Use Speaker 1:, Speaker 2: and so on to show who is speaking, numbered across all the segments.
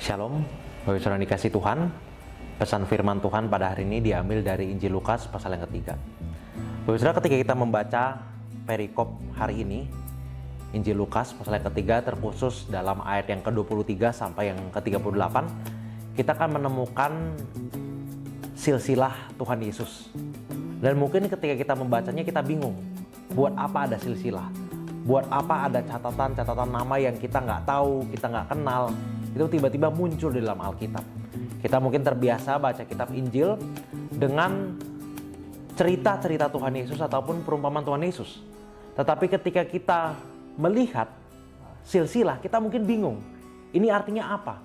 Speaker 1: Shalom, Bapak Saudara dikasih Tuhan. Pesan firman Tuhan pada hari ini diambil dari Injil Lukas pasal yang ketiga. Bapak Saudara, ketika kita membaca perikop hari ini, Injil Lukas pasal yang ketiga terkhusus dalam ayat yang ke-23 sampai yang ke-38, kita akan menemukan silsilah Tuhan Yesus. Dan mungkin ketika kita membacanya kita bingung, buat apa ada silsilah? Buat apa ada catatan-catatan nama yang kita nggak tahu, kita nggak kenal, itu tiba-tiba muncul di dalam Alkitab. Kita mungkin terbiasa baca kitab Injil dengan cerita-cerita Tuhan Yesus ataupun perumpamaan Tuhan Yesus. Tetapi ketika kita melihat silsilah, kita mungkin bingung. Ini artinya apa?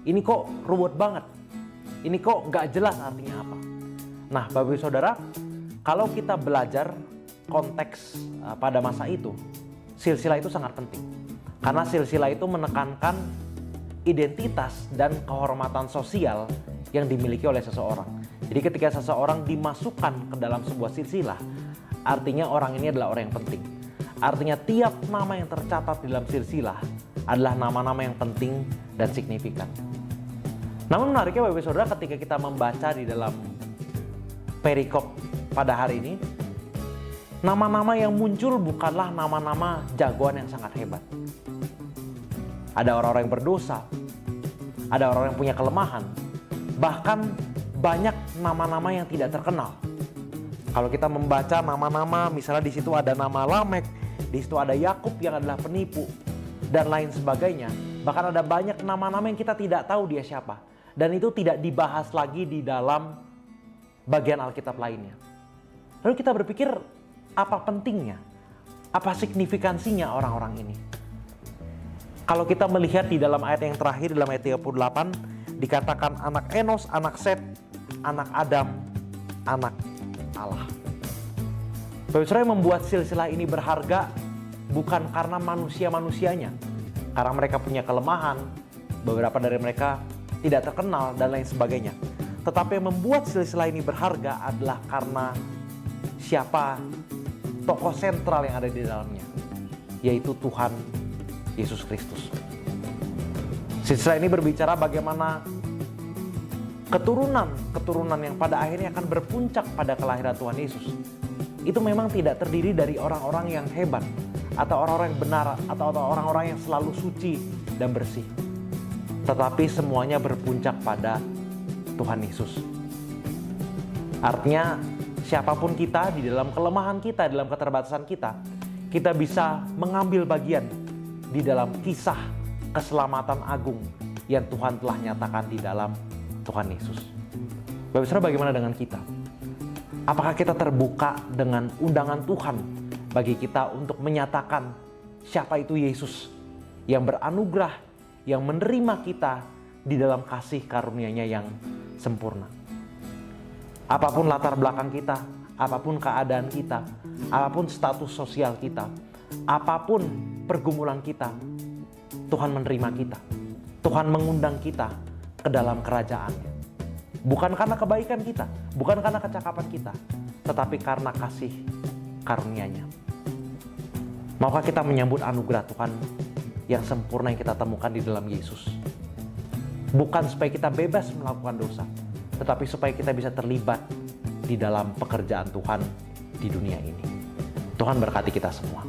Speaker 1: Ini kok ruwet banget? Ini kok nggak jelas artinya apa? Nah, Bapak Ibu Saudara, kalau kita belajar konteks pada masa itu, silsilah itu sangat penting. Karena silsilah itu menekankan identitas dan kehormatan sosial yang dimiliki oleh seseorang. Jadi ketika seseorang dimasukkan ke dalam sebuah silsilah, artinya orang ini adalah orang yang penting. Artinya tiap nama yang tercatat di dalam silsilah adalah nama-nama yang penting dan signifikan. Namun menariknya Bapak Ibu Saudara, ketika kita membaca di dalam perikop pada hari ini, nama-nama yang muncul bukanlah nama-nama jagoan yang sangat hebat. Ada orang-orang yang berdosa, ada orang yang punya kelemahan, bahkan banyak nama-nama yang tidak terkenal. Kalau kita membaca nama-nama, misalnya di situ ada nama Lamek, di situ ada Yakub yang adalah penipu, dan lain sebagainya. Bahkan ada banyak nama-nama yang kita tidak tahu dia siapa, dan itu tidak dibahas lagi di dalam bagian Alkitab lainnya. Lalu kita berpikir, apa pentingnya? Apa signifikansinya orang-orang ini? Kalau kita melihat di dalam ayat yang terakhir, dalam ayat 38, dikatakan anak Enos, anak Set, anak Adam, anak Allah. Bapak Saudara, yang membuat silsilah ini berharga bukan karena manusia-manusianya. Karena mereka punya kelemahan, beberapa dari mereka tidak terkenal, dan lain sebagainya. Tetapi yang membuat silsilah ini berharga adalah karena siapa tokoh sentral yang ada di dalamnya, yaitu Tuhan Yesus Kristus. Silsilah ini berbicara bagaimana keturunan yang pada akhirnya akan berpuncak pada kelahiran Tuhan Yesus. Itu memang tidak terdiri dari orang-orang yang hebat, atau orang-orang yang benar, atau orang-orang yang selalu suci dan bersih. Tetapi semuanya berpuncak pada Tuhan Yesus. Artinya siapapun kita, di dalam kelemahan kita, dalam keterbatasan kita, kita bisa mengambil bagian di dalam kisah keselamatan agung yang Tuhan telah nyatakan di dalam Tuhan Yesus. Bapak Saudara, bagaimana dengan kita? Apakah kita terbuka dengan undangan Tuhan bagi kita untuk menyatakan siapa itu Yesus yang beranugerah, yang menerima kita di dalam kasih karunia-Nya yang sempurna? Apapun latar belakang kita, apapun keadaan kita, apapun status sosial kita, apapun pergumulan kita, Tuhan menerima kita. Tuhan mengundang kita ke dalam kerajaan-Nya. Bukan karena kebaikan kita, bukan karena kecakapan kita, tetapi karena kasih karunia-Nya. Maukah kita menyambut anugerah Tuhan yang sempurna yang kita temukan di dalam Yesus? Bukan supaya kita bebas melakukan dosa, tetapi supaya kita bisa terlibat di dalam pekerjaan Tuhan di dunia ini. Tuhan berkati kita semua.